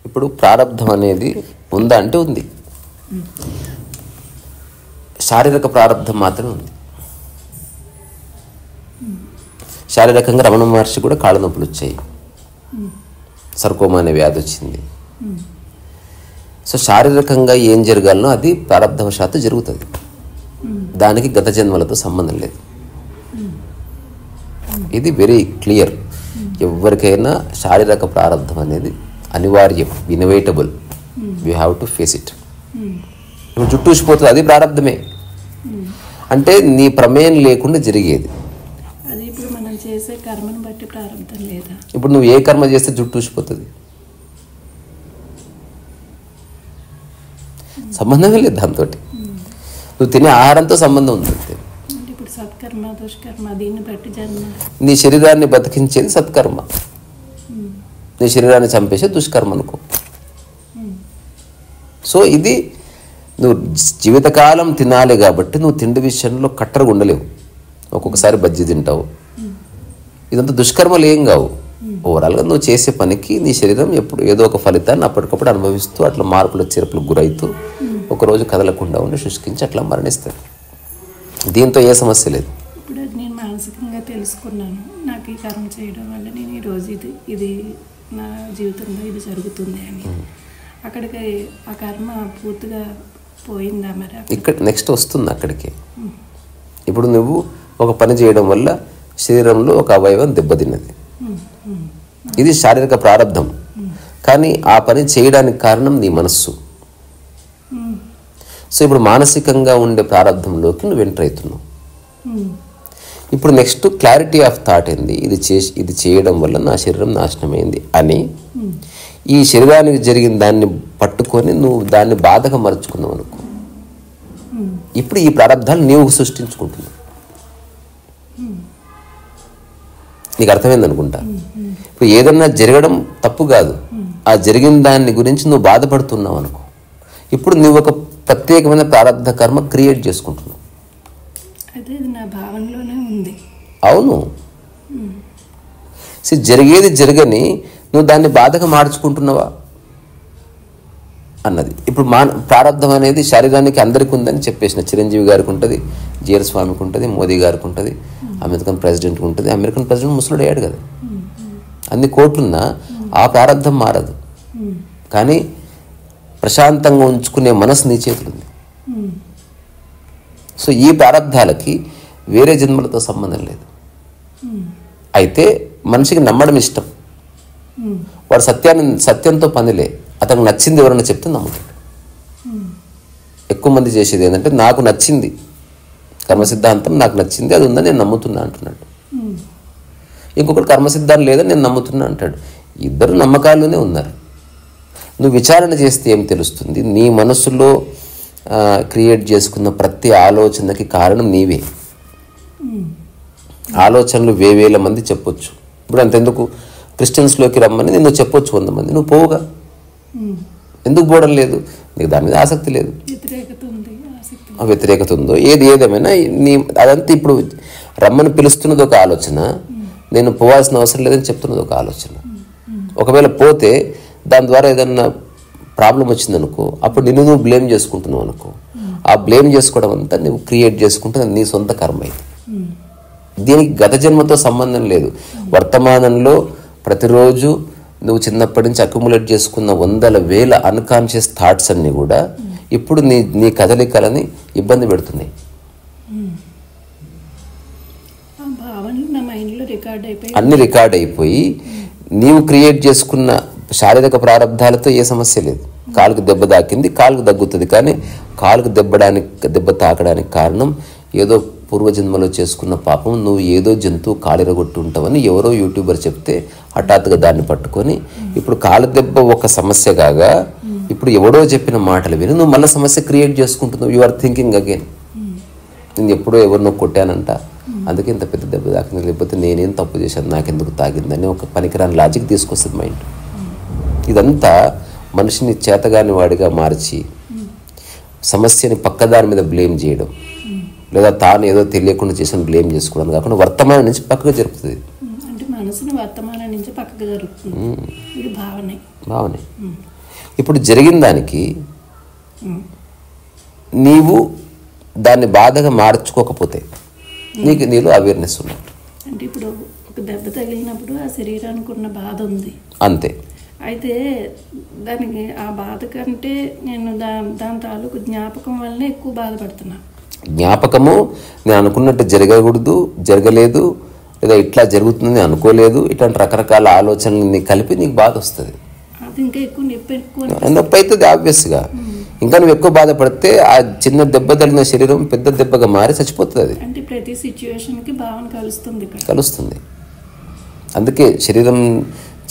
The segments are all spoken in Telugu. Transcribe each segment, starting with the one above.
ఇప్పుడు ప్రారంధం అనేది ఉందా అంటే ఉంది. శారీరక ప్రారంధం మాత్రమే ఉంది. శారీరకంగా రమణ మహర్షి కూడా కాళ్ళ నొప్పులు వచ్చాయి, సర్కోమా అనే వ్యాధి వచ్చింది. సో శారీరకంగా ఏం జరగాలనో అది ప్రారంధవశాత్తు జరుగుతుంది. దానికి గత జన్మలతో సంబంధం లేదు. ఇది వెరీ క్లియర్. ఎవరికైనా శారీరక ప్రారంధం అనేది అనివార్యం, inevitable. You have to face it. ఇప్పుడు జుట్టు ఊసిపోతుంది, అది ప్రారంధమే. అంటే నీ ప్రమేయం లేకుండా జరిగేది. అది ఇప్పుడు మనం చేసే కర్మను బట్టి ప్రారంధం లేదా? ఇప్పుడు నువ్వు ఏ కర్మ చేస్తే జుట్టు ఊసిపోతుంది? సంబంధమే లేదు దాంతో. నువ్వు తినే ఆహారంతో సంబంధం ఉంది. ఇప్పుడు సత్కర్మ దుష్కర్మ దీన్ని బట్టి జన్మ. నీ శరీరాన్ని బతికించేది సత్కర్మ, నీ శరీరాన్ని చంపేసే దుష్కర్మ అనుకో. సో ఇది నువ్వు జీవితకాలం తినాలి కాబట్టి నువ్వు తిండి విషయంలో కట్టరగా ఉండలేవు. ఒక్కొక్కసారి బజ్జీ తింటావు, ఇదంతా దుష్కర్మలు ఏం కావు. ఓవరాల్గా నువ్వు చేసే పనికి నీ శరీరం ఎప్పుడు ఏదో ఒక ఫలితాన్ని అప్పటికప్పుడు అనుభవిస్తూ అట్లా మార్పుల చేర్పులకు గురైతూ ఒకరోజు కదలకుండా ఉండి శుష్కించి అట్లా మరణిస్తుంది. దీంతో ఏ సమస్య లేదు. ఇప్పుడు నేను మానసికంగా తెలుసుకున్నాను, నాకు ఈ కర్మ చేయడం వల్ల నేను ఈరోజు ఇది నా జీవితంలో ఇది జరుగుతుంది అని. అక్కడికి ఆ కర్మ పూర్తిగా పోయిందా మరి? ఇక్కడ నెక్స్ట్ వస్తుంది అక్కడికి. ఇప్పుడు నువ్వు ఒక పని చేయడం వల్ల శరీరంలో ఒక అవయవం దెబ్బతిన్నది, ఇది శారీరక ప్రారంధం. కానీ ఆ పని చేయడానికి కారణం నీ మనస్సు. సో ఇప్పుడు మానసికంగా ఉండే ప్రారంధంలోకి నువ్వు ఎంటర్ అవుతున్నావు. ఇప్పుడు నెక్స్ట్ క్లారిటీ ఆఫ్ థాట్ ఏంది? ఇది చేయడం వల్ల నా శరీరం నాశనమైంది అని ఈ శరీరానికి జరిగిన దాన్ని పట్టుకొని నువ్వు దాన్ని బాధగా మరుచుకున్నావు అనుకో. ఇప్పుడు ఈ ప్రారంధాలు నీవు సృష్టించుకుంటున్నావు. నీకు అర్థమైంది అనుకుంటా. ఇప్పుడు ఏదన్నా జరగడం తప్పు కాదు, ఆ జరిగిన దాన్ని గురించి నువ్వు బాధపడుతున్నావు అనుకో. ఇప్పుడు నువ్వు ఒక ప్రత్యేకమైన ప్రారంధ కర్మ క్రియేట్ చేసుకుంటున్నావు. అయితే ఇది నా భావనలోనే ఉంది. అవును, జరిగేది జరగని నువ్వు దాన్ని బాధగా మార్చుకుంటున్నావా అన్నది. ఇప్పుడు ప్రారంధం అనేది శరీరానికి అందరికీ ఉందని చెప్పేసిన. చిరంజీవి గారికి ఉంటుంది, జిఆర్ స్వామికి ఉంటుంది, మోదీ గారికి ఉంటుంది, అమెరికన్ ప్రెసిడెంట్కి ఉంటుంది. అమెరికన్ ప్రెసిడెంట్ ముసలుడు అయ్యాడు కదా, అన్ని కోట్లున్నా ఆ ప్రారంధం మారదు. కానీ ప్రశాంతంగా ఉంచుకునే మనసు నీ చేతులు ఉంది. సో ఈ ప్రారంధాలకి వేరే జన్మలతో సంబంధం లేదు. అయితే మనిషికి నమ్మడం ఇష్టం. వాడు సత్యంతో పనిలే, అతనికి నచ్చింది ఎవరన్నా చెప్తే నమ్ముతాడు. ఎక్కువ మంది చేసేది ఏంటంటే నాకు నచ్చింది, కర్మ సిద్ధాంతం నాకు నచ్చింది, అది ఉందని నేను నమ్ముతున్నా అంటున్నాడు. ఇంకొకటి కర్మ సిద్ధాంతం లేదని నేను నమ్ముతున్నా అంటాడు. ఇద్దరు నమ్మకాల్లోనే ఉన్నారు. నువ్వు విచారణ చేస్తే ఏం తెలుస్తుంది? నీ మనసులో క్రియేట్ చేసుకున్న ప్రతి ఆలోచనకి కారణం నీవే. ఆలోచనలు వేవేల మంది చెప్పొచ్చు. ఇప్పుడు అంతెందుకు క్రిస్టియన్స్లోకి రమ్మని నేను చెప్పొచ్చు 100 మంది, నువ్వు పోవుగా. ఎందుకు పోవడం లేదు? నీకు దాని మీద ఆసక్తి లేదు, వ్యతిరేకత ఉందో ఏదేమైనా అదంతా ఇప్పుడు రమ్మని పిలుస్తున్నది ఒక ఆలోచన, నేను పోవాల్సిన అవసరం లేదని చెప్తున్నది ఒక ఆలోచన. ఒకవేళ పోతే దాని ద్వారా ఏదన్నా ప్రాబ్లం వచ్చిందనుకో, అప్పుడు నిన్ను నువ్వు బ్లేమ్ చేసుకుంటున్నావు అనుకో. ఆ బ్లేమ్ చేసుకోవడం అంతా నువ్వు క్రియేట్ చేసుకుంటే నీ సొంత కర్మ అయింది. దీనికి గత జన్మతో సంబంధం లేదు. వర్తమానంలో ప్రతిరోజు నువ్వు చిన్నప్పటి నుంచి అక్యుములేట్ చేసుకున్న 100,000 అన్కాన్షియస్ థాట్స్ అన్నీ కూడా ఇప్పుడు నీ కదలికలని ఇబ్బంది పెడుతున్నాయి. అన్ని రికార్డ్ అయిపోయి నీవు క్రియేట్ చేసుకున్న శారీరక ప్రారంధాలతో ఏ సమస్య లేదు. కాలుకు దెబ్బ తాకింది, కాలుకు దగ్గుతుంది. కానీ కాలుకు దెబ్బ తాకడానికి కారణం ఏదో పూర్వజన్మలో చేసుకున్న పాపం. నువ్వు ఏదో జంతువు కాలిరగొట్టు ఉంటావని ఎవరో యూట్యూబర్ చెప్తే హఠాత్తుగా దాన్ని పట్టుకొని ఇప్పుడు కాలు దెబ్బ ఒక సమస్య కాగా ఇప్పుడు ఎవడో చెప్పిన మాటలు విని నువ్వు మళ్ళీ సమస్య క్రియేట్ చేసుకుంటున్నావు. యు ఆర్ థింకింగ్ అగైన్, నేను ఎప్పుడో ఎవరినో కొట్టానంట, అందుకే ఇంత పెద్ద దెబ్బ తాకింది, లేకపోతే నేనేం తప్పు చేశాను, నాకెందుకు తాగిందని ఒక పనికిరాని లాజిక్ తీసుకొస్తుంది మైండ్. ఇదంతా మనిషిని చేతగాని వాడిగా మార్చి సమస్యని పక్కదాని మీద బ్లేమ్ చేయడం, లేదా తాను ఏదో తెలియకుండా చేసిన బ్లేమ్ చేసుకోవడం కాకుండా వర్తమానం నుంచి పక్కగా జరుపుతుంది. మనసుని వర్తమానం నుంచి పక్కకు జరుగుతుంది. ఇది భావనే. ఇప్పుడు జరిగిన దానికి నీవు దాన్ని బాధగా మార్చుకోకపోతే నీలో అవేర్నెస్ ఉన్నట్టు. అంటే ఇప్పుడు ఒక దెబ్బ తగిలినప్పుడు ఆ శరీరానికి ఉన్న బాధ ఉంది అంతే. అయితే దానికి ఆ బాధ కంటే నేను దాని తాలూకు జ్ఞాపకం వల్లనే ఎక్కువ బాధపడుతున్నా. జ్ఞాపకము నేను అనుకున్నట్టు జరగకూడదు, జరగలేదు, లేదా ఇట్లా జరుగుతుందని అనుకోలేదు, ఇట్లాంటి రకరకాల ఆలోచనలు కలిపి నీకు బాధ వస్తుంది. అది ఇంకా ఎక్కువ నొప్పి అవుతుంది ఆబ్వియస్గా. ఇంకా నువ్వు ఎక్కువ బాధపడితే ఆ చిన్న దెబ్బ తగిలిన శరీరం పెద్ద దెబ్బగా మారి చచ్చిపోతుంది. అది అంటే ప్రతి సిచ్యువేషన్కి భావన కలుస్తుంది. అందుకే శరీరం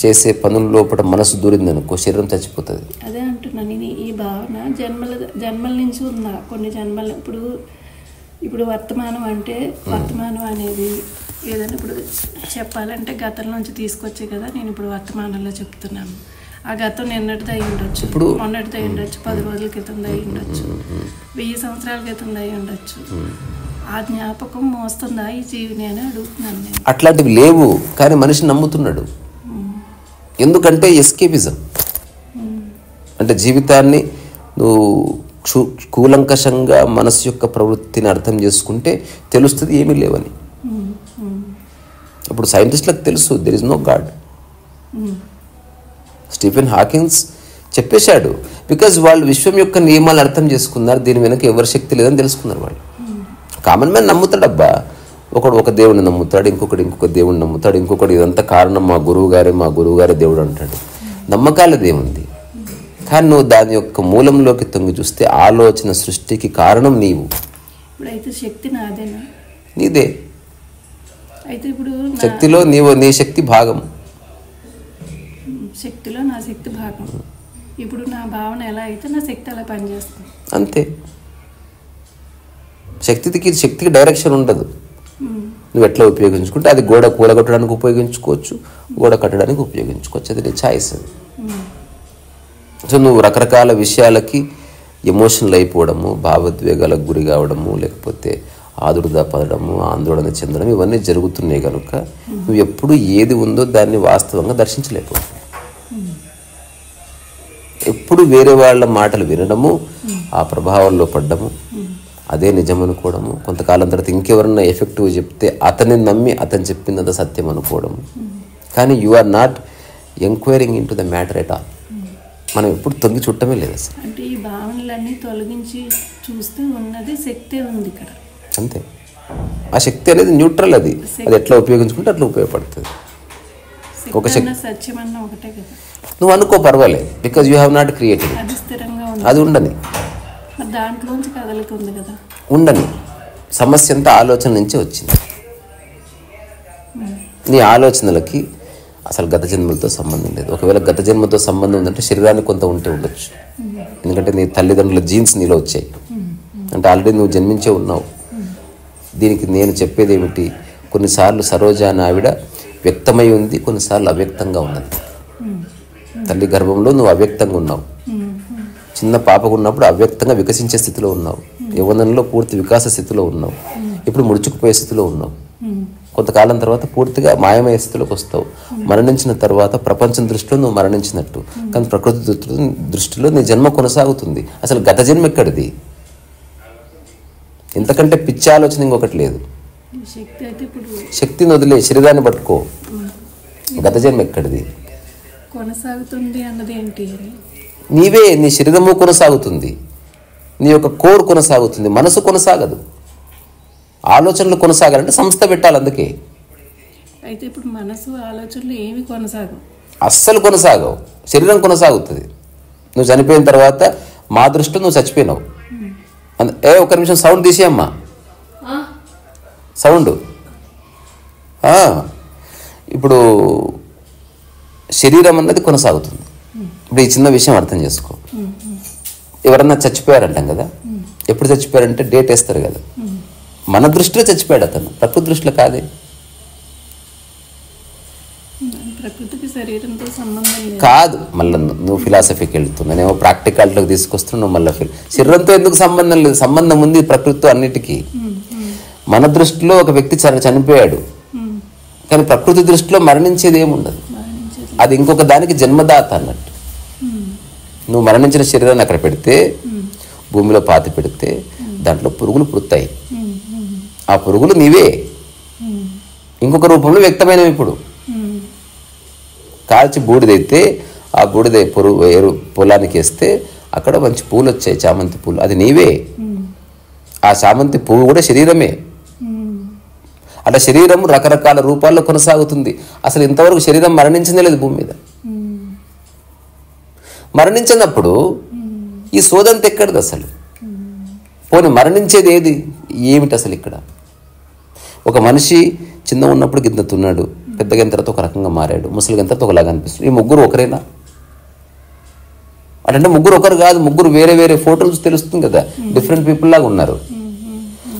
చేసే పనుల లోపల మనసు దూరింది అనుకో శరీరం చచ్చిపోతుంది. అదే అంటున్నా నేను. ఈ భావన జన్మల నుంచి ఉందా, కొన్ని జన్మలు. ఇప్పుడు వర్తమానం అంటే వర్తమానం అనేది ఏదైనా ఇప్పుడు చెప్పాలంటే గతం నుంచి తీసుకొచ్చే కదా నేను ఇప్పుడు వర్తమానంలో చెప్తున్నాను. ఆ గతం నిన్నటిది అయి ఉండొచ్చు, మొన్నటిది అయి ఉండొచ్చు, 10 రోజుల క్రితం అయి ఉండొచ్చు, 1000 సంవత్సరాల క్రితం అయి ఉండొచ్చు. ఆ జ్ఞాపకం మోస్తుందా ఈ జీవిని అని అడుగుతున్నాను నేను. అట్లాంటివి లేవు, కానీ మనిషి నమ్ముతున్నాడు. ఎందుకంటే ఎస్కేపిజం అంటే జీవితాన్ని నువ్వు కూలంకషంగా మనసు యొక్క ప్రవృత్తిని అర్థం చేసుకుంటే తెలుస్తుంది ఏమీ లేవని. ఇప్పుడు సైంటిస్టులకు తెలుసు there is no God. Stephen Hawkins చెప్పేశాడు. బికాజ్ వాళ్ళు విశ్వం యొక్క నియమాలు అర్థం చేసుకున్నారు, దీని వెనక ఎవరి శక్తి లేదని తెలుసుకున్నారు. వాళ్ళు కామన్ మ్యాన్ నమ్ముతాడబ్బా. ఒకడు ఒక దేవుడిని నమ్ముతాడు, ఇంకొక దేవుడిని నమ్ముతాడు, ఇంకొకటి ఇదంతా కారణం మా గురువు గారే దేవుడు అంటాడు. నమ్మకాలదేముంది? కానీ నువ్వు దాని యొక్క మూలంలోకి తొంగి చూస్తే ఆలోచన సృష్టికి కారణం నీవు. నీదే. శక్తిలో నీ శక్తి భాగం. శక్తిలో నా శక్తి భాగం. ఇప్పుడు నా భావన ఎలా అయితే నా శక్తి అలా పనిచేస్తుంది అంతే. శక్తికి డైరెక్షన్ ఉండదు. నువ్వు ఎట్లా ఉపయోగించుకుంటే అది గోడ కూలగొట్టడానికి ఉపయోగించుకోవచ్చు, గోడ కట్టడానికి ఉపయోగించుకోవచ్చు. అది నీ ఛాయిస్. అది సో నువ్వు రకరకాల విషయాలకి ఎమోషనల్ అయిపోవడము, భావోద్వేగాలకు గురి కావడము, లేకపోతే ఆదుర్దా పడడము, ఆందోళన చెందడం ఇవన్నీ జరుగుతున్నాయి కనుక నువ్వు ఎప్పుడు ఏది ఉందో దాన్ని వాస్తవంగా దర్శించలేకపో. ఎప్పుడు వేరే వాళ్ళ మాటలు వినడము, ఆ ప్రభావంలో పడ్డము, అదే నిజం అనుకోవడము, కొంతకాలం తర్వాత ఇంకెవరన్నా ఎఫెక్టివ్ చెప్తే అతన్ని నమ్మి అతను చెప్పిందంత సత్యం అనుకోవడము. కానీ you are not enquiring into the matter at all. మనం ఎప్పుడు తొంగి చుట్టమే లేదు అసలు. అంటే ఈ భావనలన్నీ తొలగించి చూస్తే ఉన్నది శక్తి ఉంది ఇక్కడ. అంతే. ఆ శక్తి అనేది న్యూట్రల్. అది ఎట్లా ఉపయోగించుకుంటే అట్లా ఉపయోగపడుతుంది. ఒక శక్తి సత్యమన్న ఒకటే కదా. నువ్వు అనుకో పర్వాలేదు, because you have not created. అది స్థిరంగా ఉంది. అది ఉండని, దాంట్లోంచి కదలుతుంది కదా. ఉండని. సమస్య అంతా ఆలోచన నుంచి వచ్చింది. నీ ఆలోచనలకి అసలు గత జన్మలతో సంబంధం లేదు. ఒకవేళ గత జన్మతో సంబంధం ఉందంటే శరీరానికి కొంత ఉంటే ఉండొచ్చు. ఎందుకంటే నీ తల్లిదండ్రుల జీన్స్ నీలో వచ్చాయి. అంటే ఆల్రెడీ నువ్వు జన్మించే ఉన్నావు. దీనికి నేను చెప్పేది ఏమిటి, కొన్నిసార్లు సరోజ అని ఆవిడ వ్యక్తమై ఉంది, కొన్నిసార్లు అవ్యక్తంగా ఉన్నది. తల్లి గర్భంలో నువ్వు అవ్యక్తంగా ఉన్నావు. చిన్న పాపకు ఉన్నప్పుడు అవ్యక్తంగా వికసించే స్థితిలో ఉన్నావు. యవ్వనంలో పూర్తి వికాస స్థితిలో ఉన్నావు. ఇప్పుడు ముడుచుకుపోయే స్థితిలో ఉన్నావు. కొంతకాలం తర్వాత పూర్తిగా మాయమయ్యే స్థితిలోకి వస్తావు. మరణించిన తర్వాత ప్రపంచం దృష్టిలో నువ్వు మరణించినట్టు, కానీ ప్రకృతి దృష్టిలో నీ జన్మ కొనసాగుతుంది. అసలు గత జన్మ ఎక్కడిది? ఎంతకంటే పిచ్చి ఆలోచన ఇంకొకటి లేదు. శక్తిని వదిలే, శరీరాన్ని పట్టుకో. గత జన్మ ఎక్కడిది? కొనసాగుతుంది అన్నది ఏంటి? నీవే. నీ శరీరము కొనసాగుతుంది, నీ యొక్క కోర్ కొనసాగుతుంది, మనసు కొనసాగదు. ఆలోచనలు కొనసాగాలంటే సంస్థ పెట్టాలి. అందుకే అయితే ఇప్పుడు మనసు ఆలోచనలు ఏమి కొనసాగవు, అస్సలు కొనసాగవు. శరీరం కొనసాగుతుంది. నువ్వు చనిపోయిన తర్వాత మా దృష్టిలో నువ్వు చచ్చిపోయినావు. ఒక నిమిషం సౌండ్ తీసేయమ్మా. సౌండ్. ఇప్పుడు శరీరం అన్నది కొనసాగుతుంది. ఇప్పుడు ఈ చిన్న విషయం అర్థం చేసుకో. ఎవరన్నా చచ్చిపోయారంటాం కదా. ఎప్పుడు చచ్చిపోయారంటే డేట్ వేస్తారు కదా. మన దృష్టిలో చచ్చిపోయాడు అతను, ప్రకృతి దృష్టిలో కాదే. ప్రకృతికి శరీరంతో సంబంధం కాదు. మళ్ళీ నువ్వు ఫిలాసఫీకి వెళ్తున్నావు, నేనేమో ప్రాక్టికాలిటీలోకి తీసుకొస్తున్నావు. మళ్ళీ శరీరంతో ఎందుకు సంబంధం లేదు? సంబంధం ఉంది ప్రకృతితో అన్నిటికీ. మన దృష్టిలో ఒక వ్యక్తి చనిపోయాడు, కానీ ప్రకృతి దృష్టిలో మరణించేది ఏముండదు. అది ఇంకొక దానికి జన్మదాత అన్నట్టు. నువ్వు మరణించిన శరీరాన్ని అక్కడ పెడితే, భూమిలో పాతి పెడితే దాంట్లో పురుగులు పుడతాయి. ఆ పురుగులు నీవే, ఇంకొక రూపంలో వ్యక్తమైనవి. ఇప్పుడు కాల్చి బూడిదైతే ఆ బూడిద పొలానికి వేస్తే అక్కడ మంచి పూలు వచ్చాయి, చామంతి పూలు, అది నీవే. ఆ చామంతి పువ్వు కూడా శరీరమే. అట్లా శరీరం రకరకాల రూపాల్లో కొనసాగుతుంది. అసలు ఇంతవరకు శరీరం మరణించిందే లేదు భూమి మీద. మరణించినప్పుడు ఈ సోదంత ఎక్కడిది అసలు? పోనీ మరణించేది ఏది, ఏమిటి అసలు ఇక్కడ? ఒక మనిషి చిన్న ఉన్నప్పుడు గిన్నెతున్నాడు, పెద్దగా అయిన తర్వాత ఒక రకంగా మారాడు, ముసలిగా అయిన తర్వాత ఒకలాగా అనిపిస్తుంది. ఈ ముగ్గురు ఒకరేనా? అంటే ముగ్గురు ఒకరు కాదు, ముగ్గురు వేరే వేరే ఫోటోలు తెలుస్తుంది కదా, డిఫరెంట్ పీపుల్ లాగా ఉన్నారు.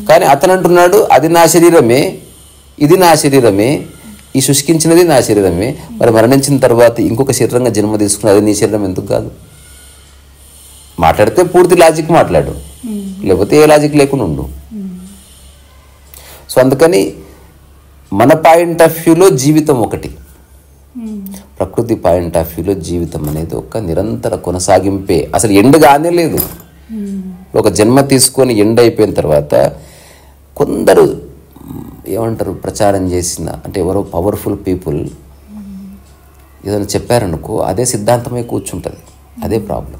కానీ అతను అంటున్నాడు అది నా శరీరమే, ఇది నా శరీరమే, ఈ శుష్కించినది నా శరీరమే. మరి మరణించిన తర్వాత ఇంకొక శరీరంగా జన్మ తీసుకుని అది నీ శరీరం ఎందుకు కాదు? మాట్లాడితే పూర్తి లాజిక్ మాట్లాడు, లేకపోతే ఏ లాజిక్ లేకుండా ఉండు. సో అందుకని మన పాయింట్ ఆఫ్ వ్యూలో జీవితం ఒకటి, ప్రకృతి పాయింట్ ఆఫ్ వ్యూలో జీవితం అనేది ఒక నిరంతర కొనసాగింపే. అసలు ఎండ్ కానే లేదు. ఒక జన్మ తీసుకొని ఎండ్ అయిపోయిన తర్వాత కొందరు ఏమంటారు, ప్రచారం చేసిన అంటే ఎవరో పవర్ఫుల్ పీపుల్ ఏదైనా చెప్పారనుకో, అదే సిద్ధాంతమే కూర్చుంటుంది. అదే ప్రాబ్లం.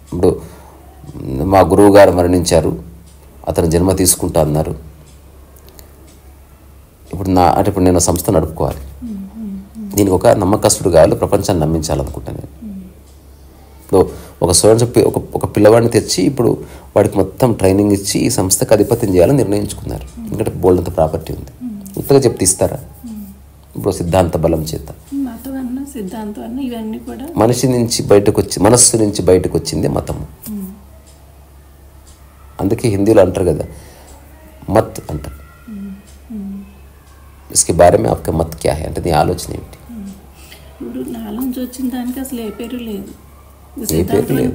ఇప్పుడు మా గురువు గారు మరణించారు, అతను జన్మ తీసుకుంటా అన్నారు. ఇప్పుడు నేను సంస్థ నడుపుకోవాలి, దీనికి ఒక నమ్మకస్తుడు కావాలి, ప్రపంచాన్ని నమ్మించాలనుకుంటాను నేను. ఇప్పుడు ఒక స్టూడెంట్స్ ఒక పిల్లవాడిని తెచ్చి ఇప్పుడు వాడికి మొత్తం ట్రైనింగ్ ఇచ్చి ఈ సంస్థకు అధిపత్యం చేయాలని నిర్ణయించుకున్నారు. ఎందుకంటే బోల్డంత ప్రాపర్టీ ఉంది. ఉత్తగా చెప్తే ఇస్తారా? ఇప్పుడు సిద్ధాంత బలం చేత మనిషి నుంచి బయటకు వచ్చి, మనస్సు నుంచి బయటకు వచ్చింది మతము. అందుకే హిందీలో అంటారు కదా, మత్ అంటారు. इसके बारे में आपका मत क्या है అంటే నీ ఆలోచన ఏమిటి? ఇప్పుడు నాలో నుంచి వచ్చిన దానికి అసలు ఏ పేరు లేదు,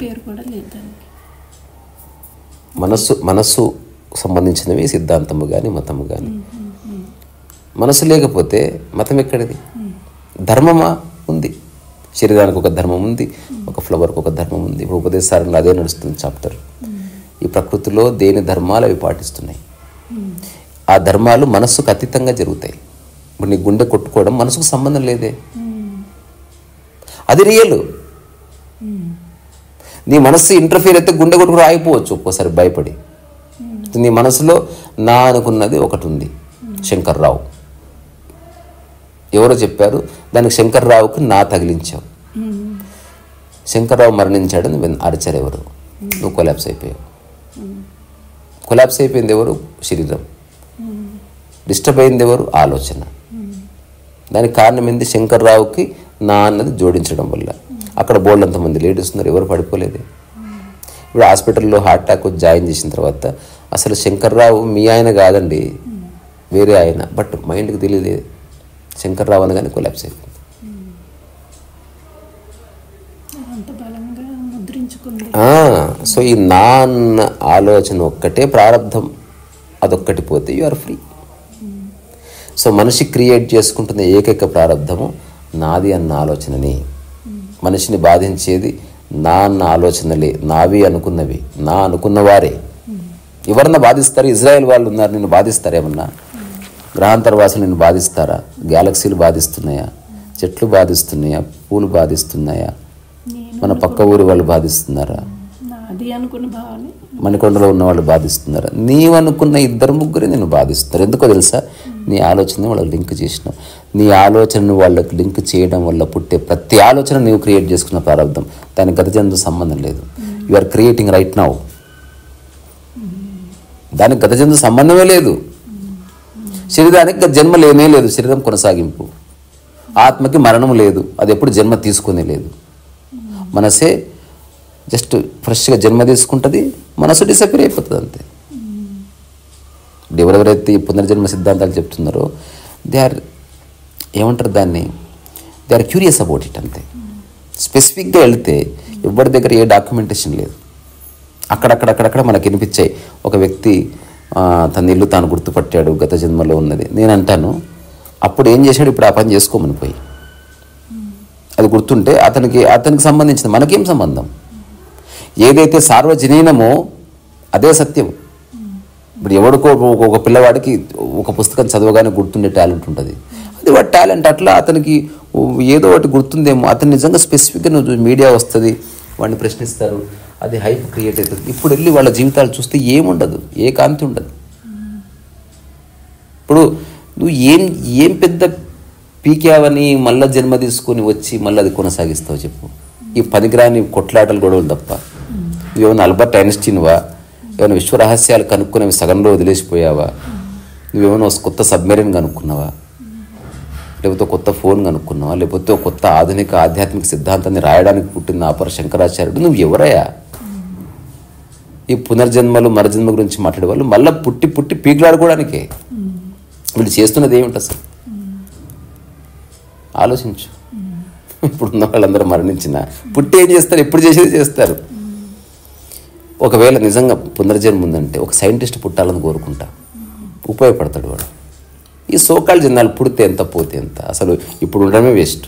పేరు కూడా లేదు దానికి. మనస్సు సంబంధించినవి సిద్ధాంతము కానీ మతము కానీ. మనసు లేకపోతే మతం ఎక్కడిది? ధర్మమా ఉంది, శరీరానికి ఒక ధర్మం ఉంది, ఒక ఫ్లవర్కి ఒక ధర్మం ఉంది. ఇప్పుడు ఉపదేశాలలో అదే నడుస్తుంది చాప్టర్. ఈ ప్రకృతిలో దేని ధర్మాలు అవి పాటిస్తున్నాయి. ఆ ధర్మాలు మనస్సుకు అతీతంగా జరుగుతాయి. ఇప్పుడు నీ గుండె కొట్టుకోవడం మనసుకు సంబంధం లేదే, అది రియల్. నీ మనస్సు ఇంటర్ఫియర్ అయితే గుండె కొట్టుకు ఆగిపోవచ్చు ఒక్కోసారి భయపడి. నీ మనసులో నా అనుకున్నది ఒకటి ఉంది, శంకర్రావు. ఎవరో చెప్పారు, దానికి శంకర్రావుకి నా తగిలించావు. శంకర్రావు మరణించాడు, నువ్వు అరిచారు ఎవరు? నువ్వు కొలాప్స్ అయిపోయావు. కొలాప్స్ అయిపోయింది ఎవరు? శరీరం. డిస్టర్బ్ అయింది ఎవరు? ఆలోచన. దానికి కారణం ఏంది? శంకర్రావుకి నా అన్నది జోడించడం వల్ల. అక్కడ బోల్డంతమంది లేడీస్ ఉన్నారు, ఎవరు పడిపోలేదే. ఇప్పుడు హాస్పిటల్లో హార్ట్ అటాక్ వచ్చి జాయిన్ చేసిన తర్వాత అసలు శంకర్రావు మీ ఆయన కాదండి, వేరే ఆయన. బట్ మైండ్కి తెలియలేదు శంకర్రావు అనగానే కొలాప్స్ అయిపోయింది. సో ఈ నా అన్న ఆలోచన ఒక్కటే ప్రారంధం, అదొక్కటి పోతే యు ఆర్ ఫ్రీ. సో మనిషి క్రియేట్ చేసుకుంటున్న ఏకైక ప్రారంధము నాది అన్న ఆలోచనని. మనిషిని బాధించేది నా అన్న ఆలోచనలే, నావి అనుకున్నవి, నా అనుకున్నవారే. ఎవరన్నా బాధిస్తారు? ఇజ్రాయెల్ వాళ్ళు ఉన్నారు, నిన్ను బాధిస్తారేమన్నా? గ్రహాంతరవాసులు నిన్ను బాధిస్తారా? గ్యాలక్సీలు బాధిస్తున్నాయా? చెట్లు బాధిస్తున్నాయా? పూలు బాధిస్తున్నాయా? మన పక్క ఊరి వాళ్ళు బాధిస్తున్నారా? మణికొండలో ఉన్న వాళ్ళు బాధిస్తున్నారా? నీవనుకున్న ఇద్దరు ముగ్గురే నేను బాధిస్తున్నారు. ఎందుకో తెలుసా? నీ ఆలోచన వాళ్ళకి లింక్ చేసినావు. నీ ఆలోచనను వాళ్ళకి లింక్ చేయడం వల్ల పుట్టే ప్రతి ఆలోచన నీవు క్రియేట్ చేసుకున్న ప్రారంభం. దానికి గత జన్మతో సంబంధం లేదు. You are creating right now. దానికి గత జన్మతో సంబంధమే లేదు. శరీరానికి గత జన్మ లేనే లేదు, శరీరం కొనసాగింపు. ఆత్మకి మరణం లేదు, అది ఎప్పుడు జన్మ తీసుకునే లేదు. మనసే జస్ట్ ఫ్రెష్గా జన్మ తీసుకుంటుంది, మనసు డిసపేర్ అయిపోతుంది అంతే. ఎవరెవరైతే ఈ పునర్జన్మ సిద్ధాంతాలు చెప్తున్నారో దే ఆర్ ఏమంటారు దాన్ని, they are curious about it అంతే. స్పెసిఫిక్గా వెళితే ఎవరి దగ్గర ఏ డాక్యుమెంటేషన్ లేదు. అక్కడక్కడ మనకు వినిపించాయి. ఒక వ్యక్తి తన ఇల్లు తాను గుర్తుపట్టాడు, గత జన్మలో ఉన్నది. నేను అంటాను అప్పుడు ఏం చేశాడు, ఇప్పుడు ఆ పని చేసుకోమని పోయి. అది గుర్తుంటే అతనికి సంబంధించింది, మనకేం సంబంధం? ఏదైతే సార్వజనీనమో అదే సత్యం. ఇప్పుడు ఎవడికో ఒక పిల్లవాడికి ఒక పుస్తకం చదవగానే గుర్తుండే టాలెంట్ ఉంటుంది, అది వాడి టాలెంట్. అట్లా అతనికి ఏదో ఒకటి గుర్తుందేమో. అతను నిజంగా స్పెసిఫిక్గా నువ్వు మీడియా వస్తుంది, వాడిని ప్రశ్నిస్తారు, అది హైప్ క్రియేట్ అవుతుంది. ఇప్పుడు వెళ్ళి వాళ్ళ జీవితాలు చూస్తే ఏముండదు, ఏ కాంతి ఉండదు. ఇప్పుడు నువ్వు ఏం పెద్ద పీకావని మళ్ళీ జన్మ తీసుకొని వచ్చి మళ్ళీ అది కొనసాగిస్తావు చెప్పు? ఈ పనికిరాని కొట్లాటలు గొడవలు తప్ప. నువ్వేమైనా అల్బర్ట్ ఐన్స్టీన్వా? ఏమైనా విశ్వరహస్యాలు కనుక్కునేవి సగంలో వదిలేసిపోయావా? నువ్వేమైనా కొత్త సబ్మెరీన్ కనుక్కున్నావా? లేకపోతే కొత్త ఫోన్ కనుక్కున్నావా? లేకపోతే కొత్త ఆధునిక ఆధ్యాత్మిక సిద్ధాంతాన్ని రాయడానికి పుట్టిన అపర శంకరాచార్యుడు? నువ్వు ఎవరయ్యా? ఈ పునర్జన్మలు మరజన్మ గురించి మాట్లాడే వాళ్ళు మళ్ళీ పుట్టి పీకులాడుకోవడానికే. వీళ్ళు చేస్తున్నది ఏమిటి అసలు? ఆలోచించు. ఇప్పుడున్న వాళ్ళందరూ మరణించిన పుట్టి ఏం చేస్తారు? ఎప్పుడు చేసేది చేస్తారు. ఒకవేళ నిజంగా పునర్జన్మ ఉందంటే ఒక సైంటిస్ట్ పుట్టాలని కోరుకుంటా, ఉపయోగపడతాడు వాడు. ఈ సోకాళ్ళు జనాలు పుడితే ఎంత పోతే ఎంత, అసలు ఇప్పుడు ఉండడమే వేస్ట్.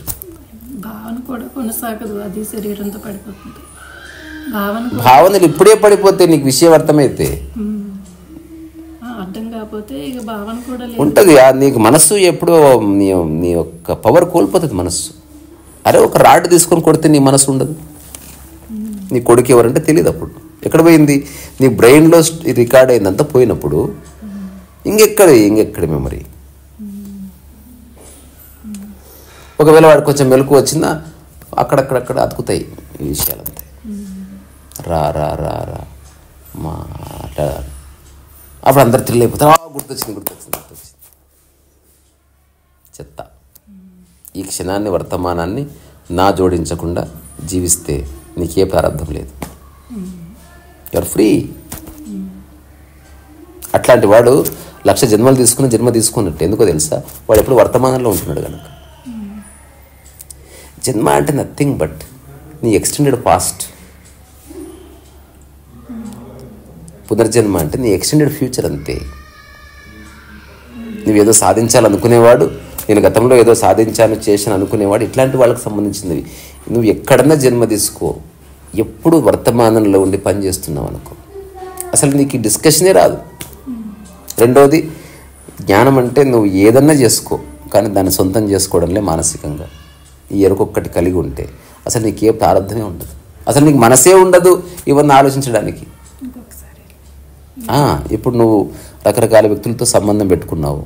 భావన కూడా కొనసాగదు, అది శరీరంతో పడిపోతుంది. భావనలు ఇప్పుడే పడిపోతే నీకు విషయం అర్థమైతే అర్థం కాకపోతే ఇక భావన కూడా ఉంటుంది. నీకు మనస్సు ఎప్పుడో నీ యొక్క పవర్ కోల్పోతుంది మనస్సు. అరే ఒక రాడ్ తీసుకొని కొడితే నీ మనసు ఉండదు. నీ కొడుకు ఎవరంటే తెలియదు. అప్పుడు ఎక్కడ పోయింది? నీ బ్రెయిన్లో రికార్డ్ అయిందంతా పోయినప్పుడు ఇంకెక్కడ మెమరీ? ఒకవేళ వాడు కొంచెం మెలకు వచ్చిందా అక్కడక్కడ అతుకుతాయి ఈ విషయాలంతే. రా రా రా రా మాట్లాడాలి. అప్పుడు అందరు థ్రిల్ అయిపోతారు. గుర్తొచ్చింది. చెత్త. ఈ క్షణాన్ని వర్తమానాన్ని నా జోడించకుండా జీవిస్తే నీకే ప్రారంభం లేదు. You're free. అట్లాంటి వాడు 1,00,000 జన్మలు జన్మ తీసుకున్నట్టు. ఎందుకో తెలుసా? వాడు ఎప్పుడు వర్తమానంలో ఉంటున్నాడు కనుక. జన్మ అంటే నథింగ్ బట్ నీ ఎక్స్టెండెడ్ పాస్ట్. పునర్జన్మ అంటే నీ ఎక్స్టెండెడ్ ఫ్యూచర్ అంతే. నువ్వేదో సాధించాలనుకునేవాడు, నేను గతంలో ఏదో చేశాను అనుకునేవాడు, ఇట్లాంటి వాళ్ళకి సంబంధించినవి. నువ్వు ఎక్కడన్నా జన్మ తీసుకో, ఎప్పుడు వర్తమానంలో ఉండి పని చేస్తున్నావు అనుకో, అసలు నీకు ఈ డిస్కషనే రాదు. రెండోది, జ్ఞానం అంటే నువ్వు ఏదన్నా చేసుకో, కానీ దాన్ని సొంతం చేసుకోవడంలే మానసికంగా ఈ ఎరుకొక్కటి కలిగి ఉంటే అసలు నీకు ఏ ప్రారంభమే ఉండదు. అసలు నీకు మనసే ఉండదు ఇవన్నీ ఆలోచించడానికి. ఇప్పుడు నువ్వు రకరకాల వ్యక్తులతో సంబంధం పెట్టుకున్నావు.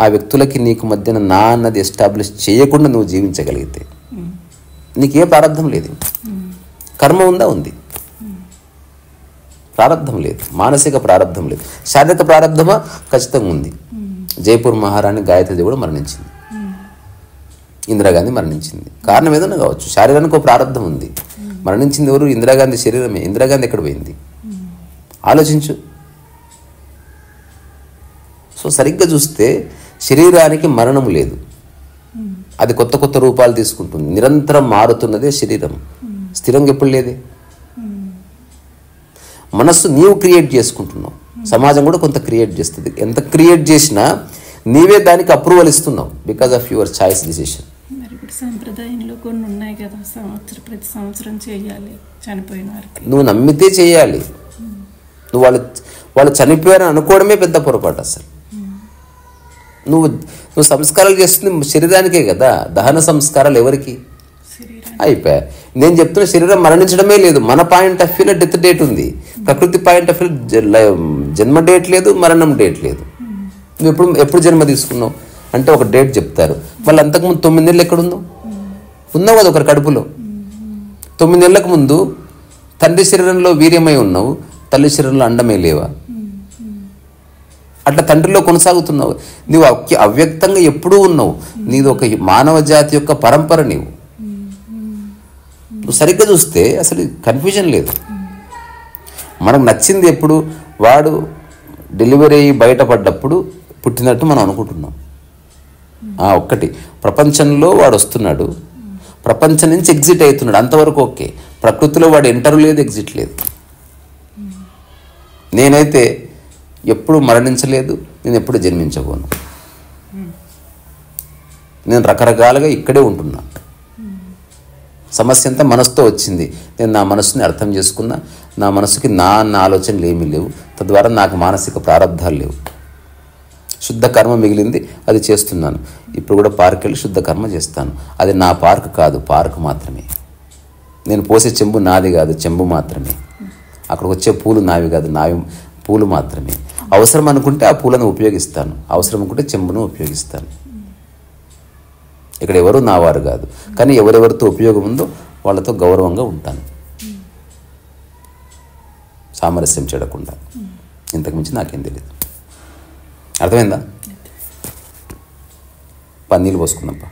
ఆ వ్యక్తులకి నీకు మధ్యన నా అన్నది ఎస్టాబ్లిష్ చేయకుండా నువ్వు జీవించగలిగితే నీకే ప్రారంభం లేదు. కర్మ ఉందా? ఉంది. ప్రారంధం లేదు, మానసిక ప్రారంధం లేదు. శారీరక ప్రారంధమా? ఖచ్చితంగా ఉంది. జైపూర్ మహారాణి గాయత్రి కూడా మరణించింది, ఇందిరాగాంధీ మరణించింది. కారణం ఏదైనా కావచ్చు, శారీరానికి ఒక ప్రారంధం ఉంది. మరణించింది ఎవరు? ఇందిరాగాంధీ శరీరమే. ఇందిరాగాంధీ ఎక్కడ పోయింది? ఆలోచించు. సో సరిగ్గా చూస్తే శరీరానికి మరణం లేదు, అది కొత్త కొత్త రూపాలు తీసుకుంటుంది. నిరంతరం మారుతున్నదే శరీరం, స్థిరంగా ఎప్పుడు లేదే. మనస్సు నీవు క్రియేట్ చేసుకుంటున్నావు, సమాజం కూడా కొంత క్రియేట్ చేస్తుంది. ఎంత క్రియేట్ చేసినా నీవే దానికి అప్రూవల్ ఇస్తున్నావు because of your choice decision. మరి ఇప్పుడు సంప్రదాయంలో కొన్ని ఉన్నాయి కదా, ప్రతి సంవత్సరం చేయాలి చనిపోయిన వారికి. నువ్వు నమ్మితే చేయాలి. నువ్వు వాళ్ళు చనిపోయారని అనుకోవడమే పెద్ద పొరపాటు. అసలు నువ్వు సంస్కారాలు చేస్తుంది శరీరానికే కదా. దహన సంస్కారాలు ఎవరికి? అయిపోయా. నేను చెప్తున్న శరీరం మరణించడమే లేదు. మన పాయింట్ ఆఫ్ వ్యూలో డెత్ డేట్ ఉంది, ప్రకృతి పాయింట్ ఆఫ్ వ్యూలో జన్మ డేట్ లేదు, మరణం డేట్ లేదు. నువ్వు ఎప్పుడు జన్మ తీసుకున్నావు అంటే ఒక డేట్ చెప్తారు. మళ్ళీ అంతకుముందు 9 నెలలు ఎక్కడున్నావు? ఉన్నావు కదా ఒకరి కడుపులో. 9 నెలలకు ముందు తండ్రి శరీరంలో వీర్యమై ఉన్నావు, తల్లి శరీరంలో అండమే లేవా? అట్లా తండ్రిలో కొనసాగుతున్నావు. నువ్వు అవ్యక్తంగా ఎప్పుడూ ఉన్నావు. నీది ఒక మానవ జాతి యొక్క పరంపర. నువ్వు సరిగ్గా చూస్తే అసలు కన్ఫ్యూజన్ లేదు. మనకు నచ్చింది ఎప్పుడు? వాడు డెలివరీ అయ్యి బయటపడ్డప్పుడు పుట్టినట్టు మనం అనుకుంటున్నాం. ఒక్కటి, ప్రపంచంలో వాడు వస్తున్నాడు, ప్రపంచం నుంచి ఎగ్జిట్ అవుతున్నాడు, అంతవరకు ఓకే. ప్రకృతిలో వాడు ఎంటర్ లేదు, ఎగ్జిట్ లేదు. నేనైతే ఎప్పుడు మరణించలేదు, నేను ఎప్పుడు జన్మించబోను. నేను రకరకాలుగా ఇక్కడే ఉంటున్నా. సమస్య అంతా మనసుతో వచ్చింది. నేను నా మనసుని అర్థం చేసుకున్నా. నా మనసుకి నా ఆలోచనలు ఏమీ లేవు. తద్వారా నాకు మానసిక ప్రారంధాలు లేవు. శుద్ధ కర్మ మిగిలింది, అది చేస్తున్నాను. ఇప్పుడు కూడా పార్క్ వెళ్ళి శుద్ధ కర్మ చేస్తాను. అది నా పార్క్ కాదు, పార్క్ మాత్రమే. నేను పోసే చెంబు నాది కాదు, చెంబు మాత్రమే. అక్కడికి వచ్చే పూలు నావి కాదు, నావి పూలు మాత్రమే. అవసరం అనుకుంటే ఆ పూలను ఉపయోగిస్తాను, అవసరం అనుకుంటే చెంబును ఉపయోగిస్తాను. ఇక్కడ ఎవరు నా వారు కాదు, కానీ ఎవరెవరితో ఉపయోగం ఉందో వాళ్ళతో గౌరవంగా ఉంటాను, సామరస్యం చెడకుండా. ఇంతకుమించి నాకేం తెలియదు. అర్థమైందా? పన్నీళ్ళు పోసుకుందాంపా.